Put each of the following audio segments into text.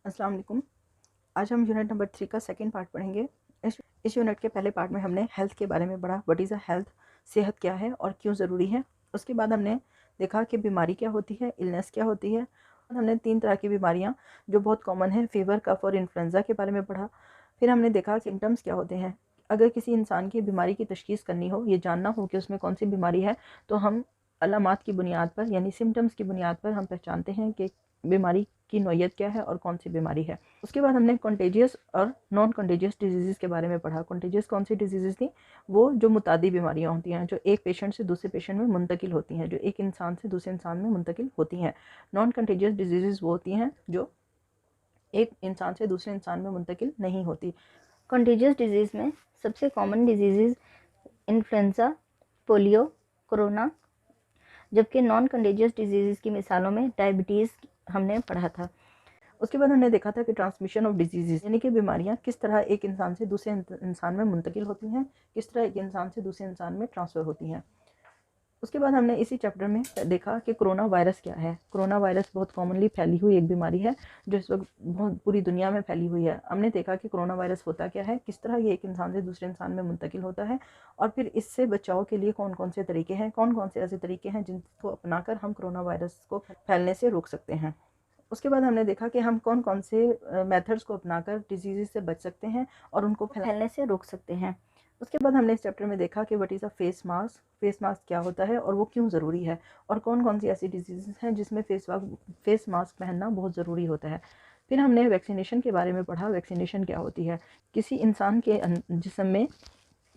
अस्सलाम वालेकुम। आज हम यूनिट नंबर 3 का सेकंड पार्ट पढ़ेंगे। इस यूनिट के पहले पार्ट में हमने हेल्थ के बारे में पढ़ा। व्हाट इज़ अ हेल्थ, सेहत क्या है और क्यों ज़रूरी है। उसके बाद हमने देखा कि बीमारी क्या होती है, इलनेस क्या होती है। हमने 3 तरह की बीमारियां जो बहुत कॉमन है, फीवर, कफ और इन्फ्लुएंजा के बारे में पढ़ा। फिर हमने देखा सिम्टम्स क्या होते हैं। अगर किसी इंसान की बीमारी की तशखीस करनी हो, ये जानना हो कि उसमें कौन सी बीमारी है, तो हम अलामात की बुनियाद पर यानी सिम्टम्स की बुनियाद पर हम पहचानते हैं कि बीमारी की नौयत क्या है और कौन सी बीमारी है। उसके बाद हमने कॉन्टेजियस और नॉन कॉन्टेजियस डिजीज़ के बारे में पढ़ा। कॉन्टेजियस कौन सी डिजीज़ थी? वो जो मुतादी बीमारियां होती हैं, जो एक पेशेंट से दूसरे पेशेंट में मुंतकिल होती हैं, जो एक इंसान से दूसरे इंसान में मुंतकिल होती हैं। नॉन कॉन्टेजियस डिजीज़ वो होती हैं जो एक इंसान से दूसरे इंसान में मुंतकिल नहीं होती। कॉन्टेजियस डिजीज़ में सबसे common disease influenza, polio, corona, जबकि नॉन कॉन्टेजियस डिजीज़ की मिसालों में डायबिटीज़ हमने पढ़ा था। उसके बाद हमने देखा था कि ट्रांसमिशन ऑफ डिजीज़ यानी कि बीमारियां किस तरह एक इंसान से दूसरे इंसान में मुंतकिल होती हैं, किस तरह एक इंसान से दूसरे इंसान में ट्रांसफ़र होती हैं। उसके बाद हमने इसी चैप्टर में देखा कि कोरोना वायरस क्या है। कोरोना वायरस बहुत कॉमनली फैली हुई एक बीमारी है जो इस वक्त बहुत पूरी दुनिया में फैली हुई है। हमने देखा कि कोरोना वायरस होता क्या है, किस तरह ये एक इंसान से दूसरे इंसान में मुंतकिल होता है और फिर इससे बचाव के लिए कौन कौन से तरीके हैं, कौन कौन से ऐसे तरीके हैं जिनको अपनाकर हम कोरोना वायरस को फैलने से रोक सकते हैं। उसके बाद हमने देखा कि हम कौन कौन से मेथड्स को अपनाकर डिजीज़ से बच सकते हैं और उनको फैलने से रोक सकते हैं। उसके बाद हमने इस चैप्टर में देखा कि what is a face mask, face mask क्या होता है और वो क्यों ज़रूरी है और कौन कौन सी ऐसी डिजीज़ हैं जिसमें फेस मास्क पहनना बहुत ज़रूरी होता है। फिर हमने वैक्सीनेशन के बारे में पढ़ा। वैक्सीनेशन क्या होती है? किसी इंसान के जिस्म में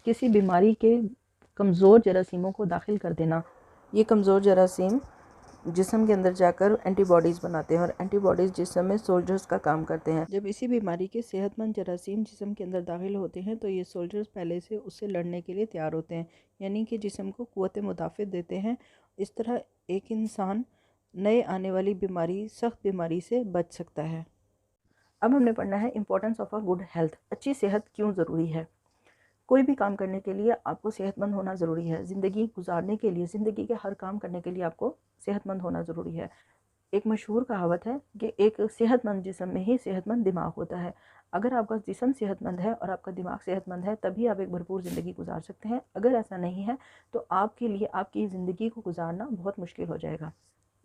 किसी बीमारी के कमज़ोर जरासीमों को दाखिल कर देना। ये कमज़ोर जरासीम जिस्म के अंदर जाकर एंटीबॉडीज़ बनाते हैं और एंटीबॉडीज़ जिस्म में सोल्जर्स का काम करते हैं। जब इसी बीमारी के सेहतमंद जरासीम जिस्म के अंदर दाखिल होते हैं तो ये सोल्जर्स पहले से उससे लड़ने के लिए तैयार होते हैं, यानी कि जिस्म को क़ुव्वत मुदाफ़त देते हैं। इस तरह एक इंसान नए आने वाली बीमारी, सख्त बीमारी से बच सकता है। अब हमने पढ़ना है importance of a good health. अच्छी सेहत क्यों ज़रूरी है। कोई भी काम करने के लिए आपको सेहतमंद होना ज़रूरी है। ज़िंदगी गुजारने के लिए, ज़िंदगी के हर काम करने के लिए आपको सेहतमंद होना ज़रूरी है। एक मशहूर कहावत है कि एक सेहतमंद जिस्म में ही सेहतमंद दिमाग होता है। अगर आपका जिस्म सेहतमंद है और आपका दिमाग सेहतमंद है तभी आप एक भरपूर ज़िंदगी गुजार सकते हैं। अगर ऐसा नहीं है तो आपके लिए आपकी ज़िंदगी को गुजारना बहुत मुश्किल हो जाएगा।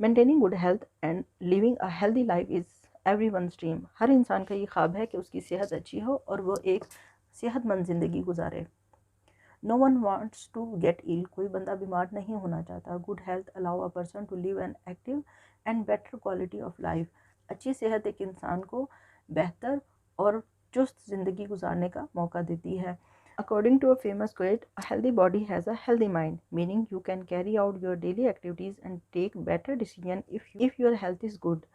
Maintaining good health and living a healthy life is everyone's dream. हर इंसान का ये ख्वाब है कि उसकी सेहत अच्छी हो और वो एक सेहतमंद ज़िंदगी गुजारे। No one wants to get ill. कोई बंदा बीमार नहीं होना चाहता। Good health allow a person to live an active and better quality of life. अच्छी सेहत एक इंसान को बेहतर और चुस्त ज़िंदगी गुजारने का मौका देती है। According to a famous quote, a healthy body has a healthy mind, meaning you can carry out your daily activities and take better decision if your health is good.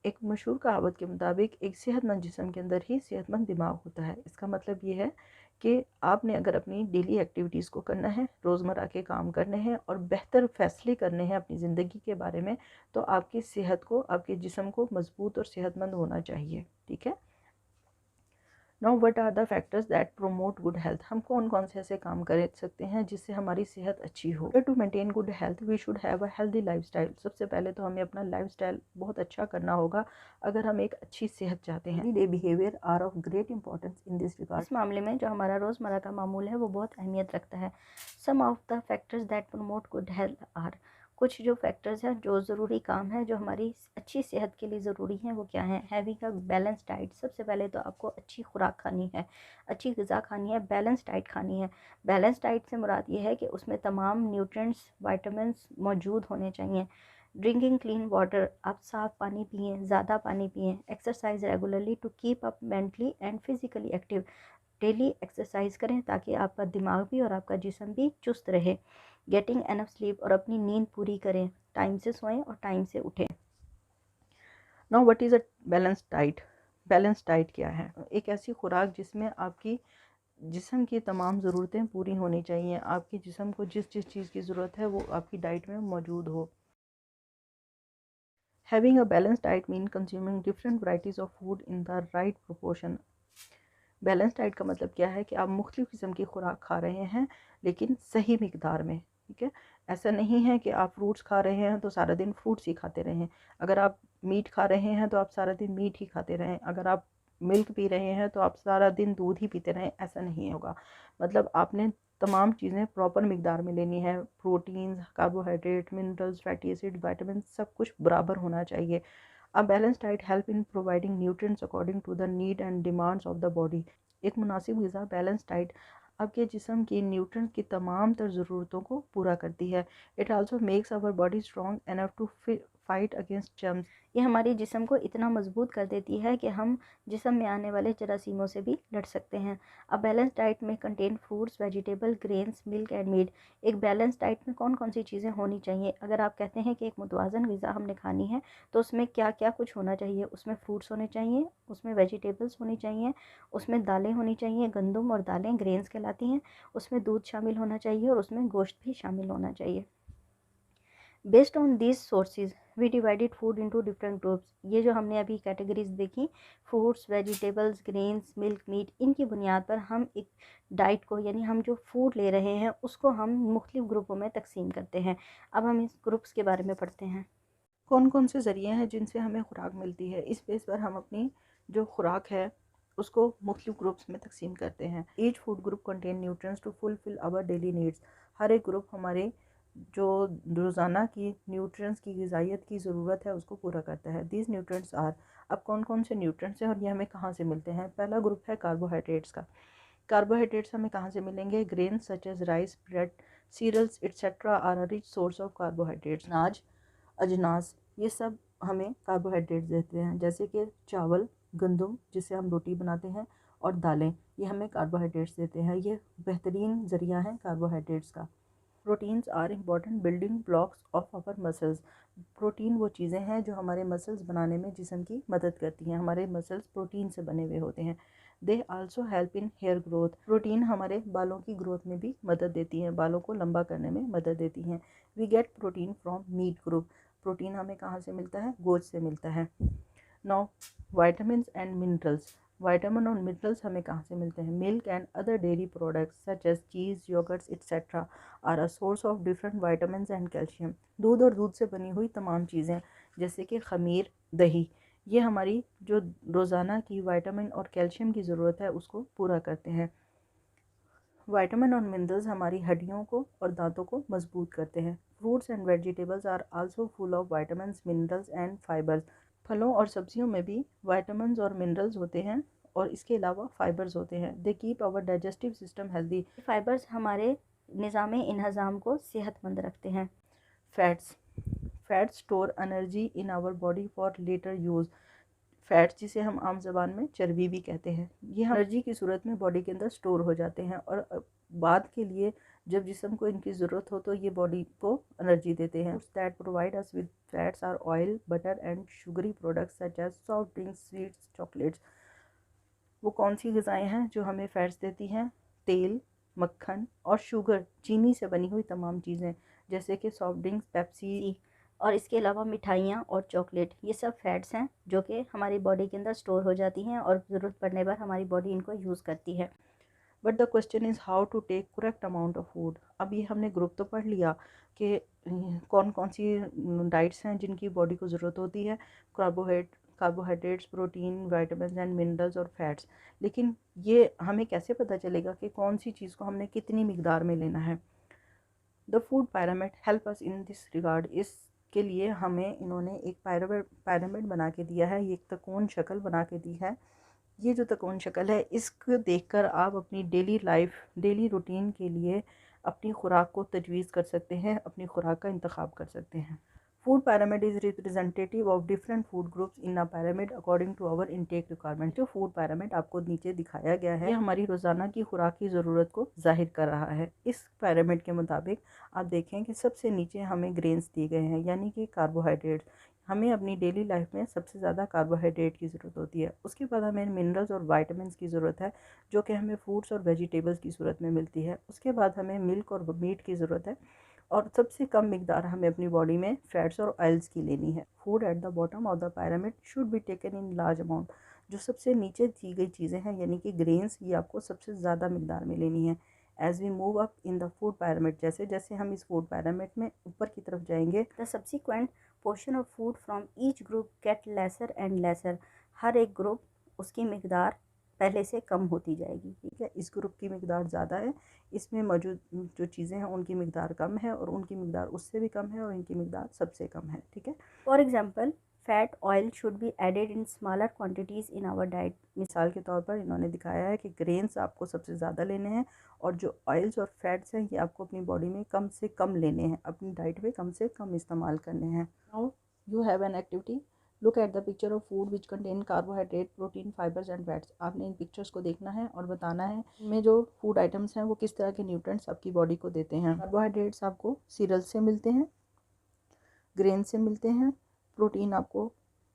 एक मशहूर कहावत के मुताबिक एक सेहतमंद जिस्म के अंदर ही सेहतमंद दिमाग होता है। इसका मतलब ये है कि आपने अगर अपनी डेली एक्टिविटीज़ को करना है, रोज़मर्रा के काम करने हैं और बेहतर फ़ैसले करने हैं अपनी ज़िंदगी के बारे में, तो आपकी सेहत को, आपके जिस्म को मज़बूत और सेहतमंद होना चाहिए। ठीक है। Now what are the factors that promote good health. हम कौन कौन से ऐसे काम कर सकते हैं जिससे हमारी सेहत अच्छी हो। To maintain good health we should have a healthy lifestyle. सबसे पहले तो हमें अपना लाइफस्टाइल बहुत अच्छा करना होगा अगर हम एक अच्छी सेहत चाहते हैं। They behaviour are of great importance in this regard. इस मामले में जो हमारा रोज़मर्रा का मामूल है वो बहुत अहमियत रखता है। Some of the factors that promote good health are. कुछ जो फैक्टर्स हैं, जो ज़रूरी काम है, जो हमारी अच्छी सेहत के लिए ज़रूरी हैं, वो क्या हैं? Having a balance diet. सबसे पहले तो आपको अच्छी खुराक खानी है, अच्छी ग़िज़ा खानी है, बैलेंस डाइट खानी है। बैलेंस डाइट से मुराद ये है कि उसमें तमाम न्यूट्रिएंट्स, विटामिन्स मौजूद होने चाहिए। Drinking clean water. आप साफ़ पानी पिएँ, ज़्यादा पानी पिएँ। Exercise regularly to keep up mentally and physically active. Daily exercise करें ताकि आपका दिमाग भी और आपका जिस्म भी चुस्त रहे। Getting enough sleep. और अपनी नींद पूरी करें, टाइम से सोएं और टाइम से उठें। Now what is a balance diet. Balance diet क्या है? एक ऐसी खुराक जिसमें आपकी जिस्म की तमाम ज़रूरतें पूरी होनी चाहिए। आपके जिस्म को जिस जिस चीज़ की ज़रूरत है वो आपकी डाइट में मौजूद हो। Having a balance diet mean consuming different varieties of food in the right proportion. Balance diet का मतलब क्या है कि आप मुख्तलिफ़ किस्म की खुराक खा रहे हैं लेकिन सही मिकदार में, ठीक है। ऐसा नहीं है कि आप फ्रूट्स खा रहे हैं तो सारा दिन फ्रूट्स ही खाते रहें, अगर आप मीट खा रहे हैं तो आप सारा दिन मीट ही खाते रहें, अगर आप मिल्क पी रहे हैं तो आप सारा दिन दूध ही पीते रहें, ऐसा नहीं होगा। मतलब आपने तमाम चीज़ें प्रॉपर मिकदार में लेनी है, proteins, carbohydrate, minerals, fatty acid, vitamin, सब कुछ बराबर होना चाहिए। A balance diet help in providing nutrients according to the need and demands of the body. एक मुनासिब ग़िज़ा बैलेंस डाइट आपके जिस्म की न्यूट्रिएंट की तमाम तर ज़रूरतों को पूरा करती है। It also makes our body strong enough to fight against germs. ये हमारे जिस्म को इतना मजबूत कर देती है कि हम जिस्म में आने वाले जरासीमों से भी लड़ सकते हैं। अब बैलेंस डाइट में contain fruits, vegetable, grains, milk and meat. एक बैलेंस डाइट में कौन कौन सी चीज़ें होनी चाहिए? अगर आप कहते हैं कि एक मुतवाज़न ग़िज़ा हमने खानी है तो उसमें क्या क्या कुछ होना चाहिए? उसमें फ्रूट्स होने चाहिए, उसमें वेजिटेबल्स होनी चाहिए, उसमें दालें होनी चाहिए, गंदम और दालें ग्रेन्स कहलाती हैं, उसमें दूध शामिल होना चाहिए और उसमें गोश्त भी शामिल होना चाहिए। Based on this sources we divided food into different groups. ये जो हमने अभी कैटेगरीज देखी, fruits, vegetables, grains, milk, meat, इनकी बुनियाद पर हम एक डाइट को, यानी हम जो फूड ले रहे हैं उसको हम मुख्तलिफ ग्रुपों में तकसीम करते हैं। अब हम इस ग्रुप्स के बारे में पढ़ते हैं। कौन कौन से ज़रिए हैं जिनसे हमें खुराक मिलती है, इस बेस पर हम अपनी जो खुराक है उसको मुख्तलिफ ग्रुप्स में तकसीम करते हैं। Each food group contain nutrients to fulfil our daily needs. हर एक ग्रुप हमारे जो रोज़ाना की न्यूट्रिएंट्स की, ग़िज़ाइयत की ज़रूरत है उसको पूरा करता है। दीज न्यूट्रिएंट्स आर, अब कौन कौन से न्यूट्रिएंट्स हैं और ये हमें कहाँ से मिलते हैं? पहला ग्रुप है कार्बोहाइड्रेट्स का। कार्बोहाइड्रेट्स हमें कहाँ से मिलेंगे? Grains such as rice, bread, cereals etcetera are a rich source of carbohydrates. अनाज, अजनास, ये सब हमें कार्बोहाइड्रेट्स देते हैं, जैसे कि चावल, गंदम जिससे हम रोटी बनाते हैं, और दालें, ये हमें कार्बोहाइड्रेट्स देते हैं। ये बेहतरीन ज़रिया है कार्बोहाइड्रेट्स का। Proteins are important building blocks of our muscles. Protein वो चीज़ें हैं जो हमारे मसल्स बनाने में जिस्म की मदद करती हैं। हमारे मसल्स प्रोटीन से बने हुए होते हैं। They also help in hair growth. Protein हमारे बालों की ग्रोथ में भी मदद देती हैं, बालों को लंबा करने में मदद देती हैं। We get protein from meat group. Protein हमें कहाँ से मिलता है? गोश्त से मिलता है। Now vitamin and minerals. Vitamin और मिनरल्स हमें कहाँ से मिलते हैं? Milk and other dairy products such as cheese, yoghurts etcetera are a source of different vitamin and calcium. दूध और दूध से बनी हुई तमाम चीज़ें जैसे कि ख़मीर, दही, ये हमारी जो रोज़ाना की विटामिन और कैल्शियम की ज़रूरत है उसको पूरा करते हैं। विटामिन और मिनरल्स हमारी हड्डियों को और दांतों को मजबूत करते हैं। Fruits and vegetables are also full of vitamins, minerals and fibres. फलों और सब्जियों में भी विटामिन्स और मिनरल्स होते हैं और इसके अलावा फाइबर्स होते हैं। They keep our digestive system healthy. Fibres हमारे निज़ाम इंहज़ाम को सेहतमंद रखते हैं। Fats, fats store energy in our body for later use. Fats जिसे हम आम ज़बान में चर्बी भी कहते हैं, ये एनर्जी की सूरत में बॉडी के अंदर स्टोर हो जाते हैं और बाद के लिए जब जिस्म को इनकी ज़रूरत हो तो ये बॉडी को एनर्जी देते हैं। That provide us with fats are oil, butter and sugary products such as soft drinks, sweets, chocolates. वो कौन सी ग़िज़ाएँ हैं जो हमें फ़ैट्स देती हैं? तेल, मक्खन और शुगर, चीनी से बनी हुई तमाम चीज़ें जैसे कि सॉफ्ट ड्रिंक्स, पेप्सी, और इसके अलावा मिठाइयाँ और चॉकलेट, ये सब फैट्स हैं जो कि हमारी बॉडी के अंदर स्टोर हो जाती हैं और ज़रूरत पड़ने पर हमारी बॉडी इनको यूज़ करती है। But the question is how to take correct amount of food. अब ये हमने ग्रुप तो पढ़ लिया कि कौन कौन सी डाइट्स हैं जिनकी बॉडी को ज़रूरत होती है, carbohydrates, protein, vitamin and minerals और फैट्स। लेकिन ये हमें कैसे पता चलेगा कि कौन सी चीज़ को हमने कितनी मिकदार में लेना है? The food pyramid help us in this regard. इसके लिए हमें इन्होंने एक पैरामिड बना के दिया है, ये एक त्रिकोण शक्ल बना के दी है। ये जो त्रिकोण शक्ल है इसको देखकर आप अपनी डेली रूटीन के लिए अपनी खुराक को तजवीज़ कर सकते हैं, अपनी खुराक का इंतखाब कर सकते हैं। Food pyramid is representative of different food groups in a pyramid according to our intake requirement. जो फूड पैरामिड आपको नीचे दिखाया गया है ये हमारी रोज़ाना की खुराक की ज़रूरत को जाहिर कर रहा है। इस पैरामिड के मुताबिक आप देखें कि सबसे नीचे हमें ग्रेन्स दिए गए हैं, यानी कि कार्बोहाइड्रेट्स। हमें अपनी डेली लाइफ में सबसे ज़्यादा कार्बोहाइड्रेट की ज़रूरत होती है। उसके बाद हमें मिनरल्स और वाइटामिन की ज़रूरत है जो कि हमें फ्रूट्स और वेजिटेबल्स की सूरत में मिलती है। उसके बाद हमें मिल्क और मीट की ज़रूरत है और सबसे कम मिकदार हमें अपनी बॉडी में फैट्स और ऑयल्स की लेनी है। Food at the bottom of the pyramid should be taken in large amount. जो सबसे नीचे दी गई चीज़ें हैं यानी कि ग्रेन्स, ये आपको सबसे ज़्यादा मिकदार में लेनी है। As we move up in the food pyramid, जैसे जैसे हम इस फूड pyramid में ऊपर की तरफ जाएंगे, the subsequent portion of food from each group get lesser and lesser, हर एक ग्रुप उसकी मिकदार पहले से कम होती जाएगी। ठीक है, इस ग्रुप की मिकदार ज़्यादा है, इसमें मौजूद जो चीज़ें हैं उनकी मिकदार कम है, और उनकी मिकदार उससे भी कम है, और इनकी मिकदार सबसे कम है। ठीक है, for example fat oil should be added in smaller quantities in our diet. मिसाल के तौर पर इन्होंने दिखाया है कि ग्रेन्स आपको सबसे ज़्यादा लेने हैं, और जो ऑयल्स और फैट्स हैं ये आपको अपनी बॉडी में कम से कम लेने हैं, अपनी डाइट में कम से कम इस्तेमाल करने हैं। Now you have an activity, look at the picture of food which contain carbohydrate, protein, fibres and fats. आपने इन पिक्चर्स को देखना है और बताना है इनमें जो फूड आइटम्स हैं वो किस तरह के न्यूट्रिएंट्स आपकी बॉडी को देते हैं। कार्बोहाइड्रेट्स आपको सीरियल से मिलते हैं, ग्रेन से मिलते हैं, प्रोटीन आपको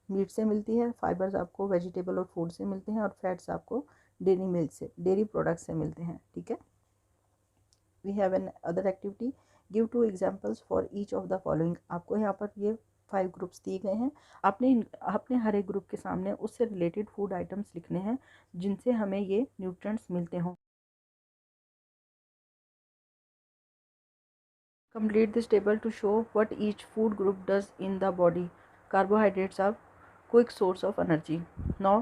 मीट से मिलती है, फाइबर्स आपको वेजिटेबल और फूड से मिलते हैं, और फैट्स आपको डेयरी मिल्क से, डेयरी प्रोडक्ट से मिलते हैं। ठीक है, we have an other activity, give 2 examples for each of the following. आपको यहाँ पर ये 5 ग्रुप्स दिए गए हैं, आपने हर एक ग्रुप के सामने उससे रिलेटेड फूड आइटम्स लिखने हैं जिनसे हमें ये न्यूट्रिएंट्स मिलते हों। Complete this table to show what each food group does in the body. Carbohydrates are quick source of energy. Now,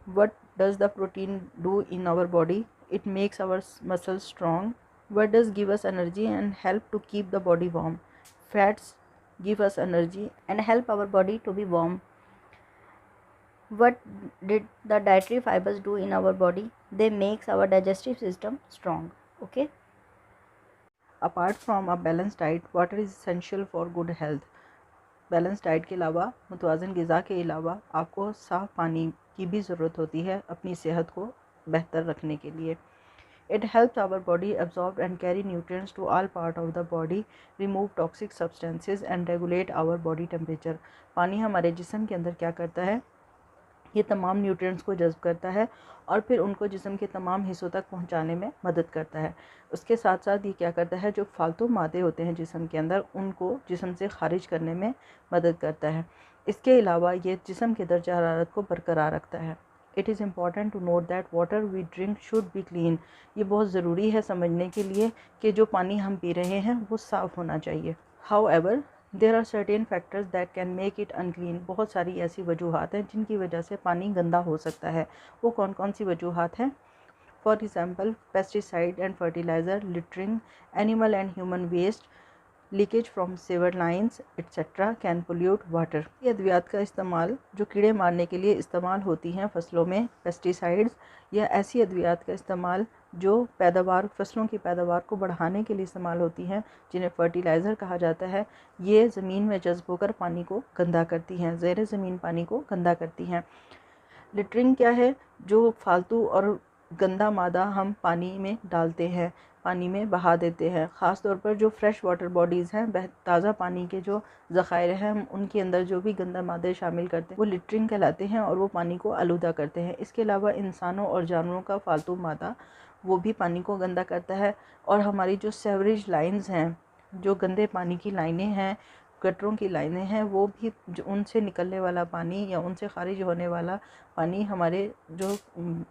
what does the protein do in our body? It makes our muscles strong. What does give us energy and help to keep the body warm? Fats give us energy and help our body to be warm. What did the dietary fibers do in our body? They makes our digestive system strong. Okay. Apart from a balanced diet, water is essential for good health. Balance diet के अलावा, मुतवाज़न ग़िज़ा के अलावा आपको साफ़ पानी की भी ज़रूरत होती है अपनी सेहत को बेहतर रखने के लिए। It helps our body absorb and carry nutrients to all part of the body, remove toxic substances and regulate our body temperature. पानी हमारे जिस्म के अंदर क्या करता है, ये तमाम न्यूट्रिएंट्स को जज़्ब करता है और फिर उनको जिस्म के तमाम हिस्सों तक पहुंचाने में मदद करता है। उसके साथ साथ ये क्या करता है, जो फालतू मादे होते हैं जिस्म के अंदर उनको जिस्म से ख़ारिज करने में मदद करता है। इसके अलावा ये जिस्म के दर्जा हरारत को बरकरार रखता है। It is important to note that water we drink should be clean. ये बहुत ज़रूरी है समझने के लिए कि जो पानी हम पी रहे हैं वो साफ़ होना चाहिए। However there are certain factors that can make it unclean. बहुत सारी ऐसी वजूहात हैं जिनकी वजह से पानी गंदा हो सकता है। वो कौन कौन सी वजूहात हैं? For example pesticide and fertiliser, littering, animal and human waste, leakage from sewer lines etcetera can pollute water. ये अद्वियात का इस्तेमाल जो कीड़े मारने के लिए इस्तेमाल होती हैं फसलों में, पेस्टिसाइड्स या ऐसी अद्वियात का इस्तेमाल जो फसलों की पैदावार को बढ़ाने के लिए इस्तेमाल होती हैं, जिन्हें फर्टिलाइज़र कहा जाता है, ये ज़मीन में जज्ब होकर पानी को गंदा करती हैं, ज़ेर ज़मीन पानी को गंदा करती हैं। लिटरिंग क्या है? जो फालतू और गंदा मादा हम पानी में डालते हैं, पानी में बहा देते हैं। ख़ास तौर पर जो फ्रेश वाटर बॉडीज़ हैं, ताज़ा पानी के जो ज़ख़ायर हैं, हम उनके अंदर जो भी गंदा मादे शामिल करते हैं वो लिटरिंग कहलाते हैं और वो पानी को आलूदा करते हैं। इसके अलावा इंसानों और जानवरों का फालतू मादा वो भी पानी को गंदा करता है। और हमारी जो सेवरेज लाइन्स हैं, जो गंदे पानी की लाइनें हैं, गटरों की लाइनें हैं, वो भी जो उनसे निकलने वाला पानी या उनसे ख़ारिज होने वाला पानी हमारे जो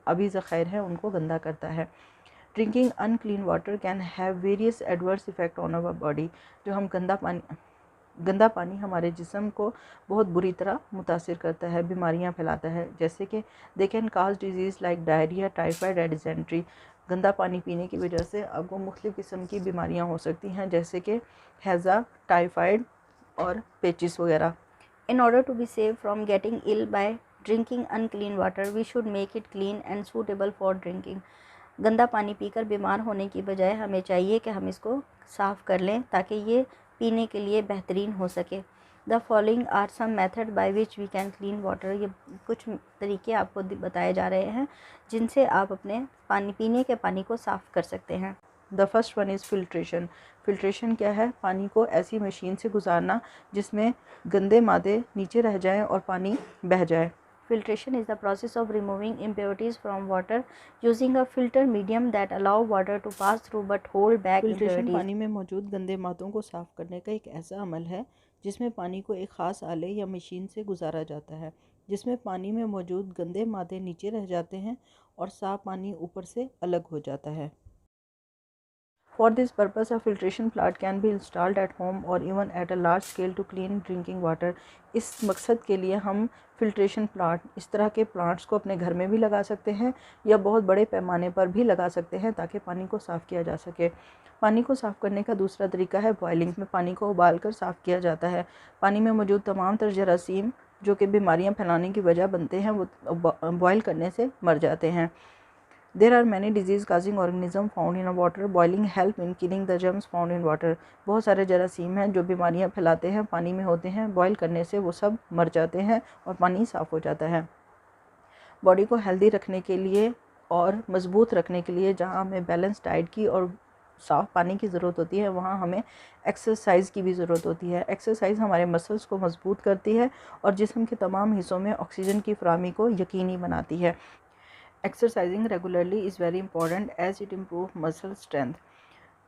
अभी ज़ख़ायर हैं उनको गंदा करता है। Drinking unclean water can have various adverse effect on our body. जो हम गंदा पानी हमारे जिस्म को बहुत बुरी तरह मुतासिर करता है, बीमारियां फैलाता है, जैसे कि they can cause disease like diarrhoea, typhoid and dysentery. गंदा पानी पीने की वजह से आपको मुख्तलिफ़ किस्म की बीमारियां हो सकती हैं, जैसे कि हैज़ा, टाइफाइड और पेचिस वगैरह। In order to be safe from getting ill by drinking unclean water, we should make it clean and suitable for drinking. गंदा पानी पीकर बीमार होने की बजाय हमें चाहिए कि हम इसको साफ़ कर लें ताकि ये पीने के लिए बेहतरीन हो सके। The following are some method by which we can clean water. ये कुछ तरीके आपको बताए जा रहे हैं जिनसे आप अपने पीने के पानी को साफ़ कर सकते हैं। The first one is filtration. Filtration क्या है? पानी को ऐसी मशीन से गुजारना जिसमें गंदे मादे नीचे रह जाएं और पानी बह जाए। Filtration is the process of removing impurities from water using a filter medium that allow water to pass through but hold back filtration impurities. पानी में मौजूद गंदे मादों को साफ़ करने का एक ऐसा अमल है जिसमें पानी को एक ख़ास आले या मशीन से गुजारा जाता है, जिसमें पानी में मौजूद गंदे मादे नीचे रह जाते हैं और साफ़ पानी ऊपर से अलग हो जाता है। For this purpose, a filtration plant can be installed at home or even at a large scale to clean drinking water. इस मकसद के लिए हम फिल्ट्रेशन प्लांट, इस तरह के प्लांट्स को अपने घर में भी लगा सकते हैं या बहुत बड़े पैमाने पर भी लगा सकते हैं ताकि पानी को साफ़ किया जा सके। पानी को साफ़ करने का दूसरा तरीका है बॉयलिंग। में पानी को उबाल कर साफ़ किया जाता है। पानी में मौजूद तमाम तर जरासीम जो कि बीमारियां फैलाने की वजह बनते हैं वो बॉयल करने से मर जाते हैं। There are many disease causing organisms found in a water. Boiling help in killing the germs found in water. बहुत सारे जरासीम हैं जो बीमारियां फैलाते हैं, पानी में होते हैं। बॉयल करने से वो सब मर जाते हैं और पानी साफ़ हो जाता है। बॉडी को हेल्दी रखने के लिए और मज़बूत रखने के लिए जहाँ हमें बैलेंस डाइट की और साफ़ पानी की ज़रूरत होती है, वहाँ हमें एक्सरसाइज की भी ज़रूरत होती है। एक्सरसाइज हमारे मसल्स को मज़बूत करती है और जिस्म के तमाम हिस्सों में ऑक्सीजन की फराहमी को यकीनी बनाती है। Exercising regularly is very important as it improve muscle strength.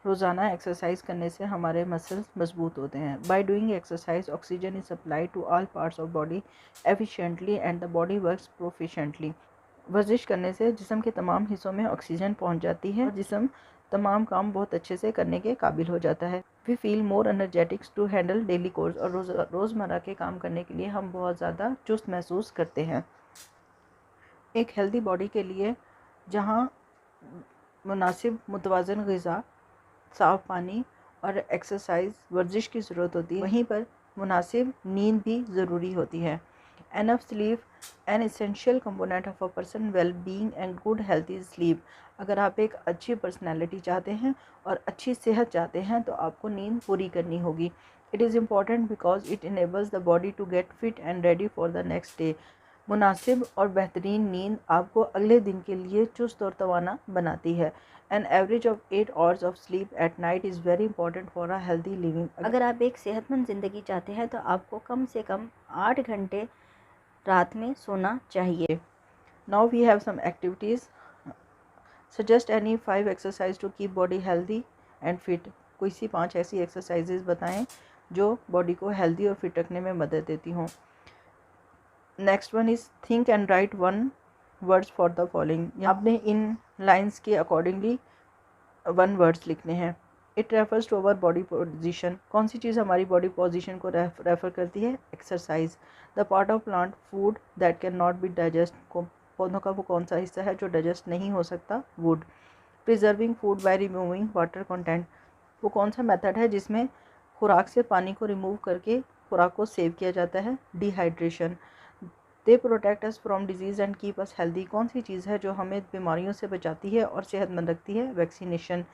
रोज़ाना एक्सरसाइज करने से हमारे मसल्स मजबूत होते हैं। By doing exercise oxygen is supply to all parts of body efficiently and the body works proficiently. वर्जिश करने से जिस्म के तमाम हिस्सों में ऑक्सीजन पहुंच जाती है और जिस्म तमाम काम बहुत अच्छे से करने के काबिल हो जाता है। We feel more energetics to handle daily chores. और रोज़मर्रा के काम करने के लिए हम बहुत ज़्यादा चुस्त महसूस करते हैं। एक हेल्दी बॉडी के लिए जहाँ मुनासिब मुतवाज़न ग़िज़ा, साफ़ पानी और एक्सरसाइज वर्जिश की ज़रूरत होती है, वहीं पर मुनासिब नींद भी ज़रूरी होती है। Enough sleep an essential component of a person well being and good health is sleep. अगर आप एक अच्छी पर्सनैलिटी चाहते हैं और अच्छी सेहत चाहते हैं तो आपको नींद पूरी करनी होगी। It is important because it enables the body to get fit and ready for the next day. मुनासिब और बेहतरीन नींद आपको अगले दिन के लिए चुस्त और तवाना बनाती है। An average of 8 hours of sleep at night is very important for a healthy living. अगर आप एक सेहतमंद ज़िंदगी चाहते हैं तो आपको कम से कम 8 घंटे रात में सोना चाहिए। Now we have some activities. Suggest any 5 exercise to keep body healthy and fit. कोई सी 5 ऐसी एक्सरसाइजेज बताएं जो बॉडी को हेल्दी और फिट रखने में मदद देती हों। Next one is think and write 1 words for the following. आपने इन लाइन्स के अकॉर्डिंगली 1 वर्ड्स लिखने हैं। It refers to our body position. कौन सी चीज़ हमारी बॉडी पोजिशन को रेफ़र करती है? Exercise. The part of plant food that can not be digest. पौधों का वो कौन सा हिस्सा है जो डाइजेस्ट नहीं हो सकता? Would. Preserving food by removing water content. वो कौन सा मेथड है जिसमें खुराक से पानी को रिमूव करके खुराक को सेव किया जाता है? Dehydration. They protect us from disease and keep us healthy. कौन सी चीज़ है जो हमें बीमारियों से बचाती है और सेहतमंद रखती है? Vaccination.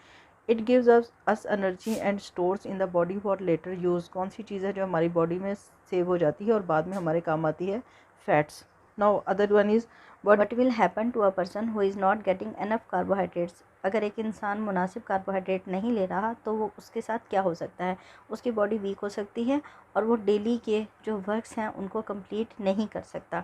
It gives us energy and stores in the body for later use. कौन सी चीज़ है जो हमारी बॉडी में सेव हो जाती है और बाद में हमारे काम आती है? Fats. Now other one is What will happen to a person who is not getting enough carbohydrates? अगर एक इंसान मुनासिब कार्बोहाइड्रेट नहीं ले रहा तो वो उसके साथ क्या हो सकता है? उसकी बॉडी वीक हो सकती है और वो डेली के जो वर्क्स हैं उनको कंप्लीट नहीं कर सकता।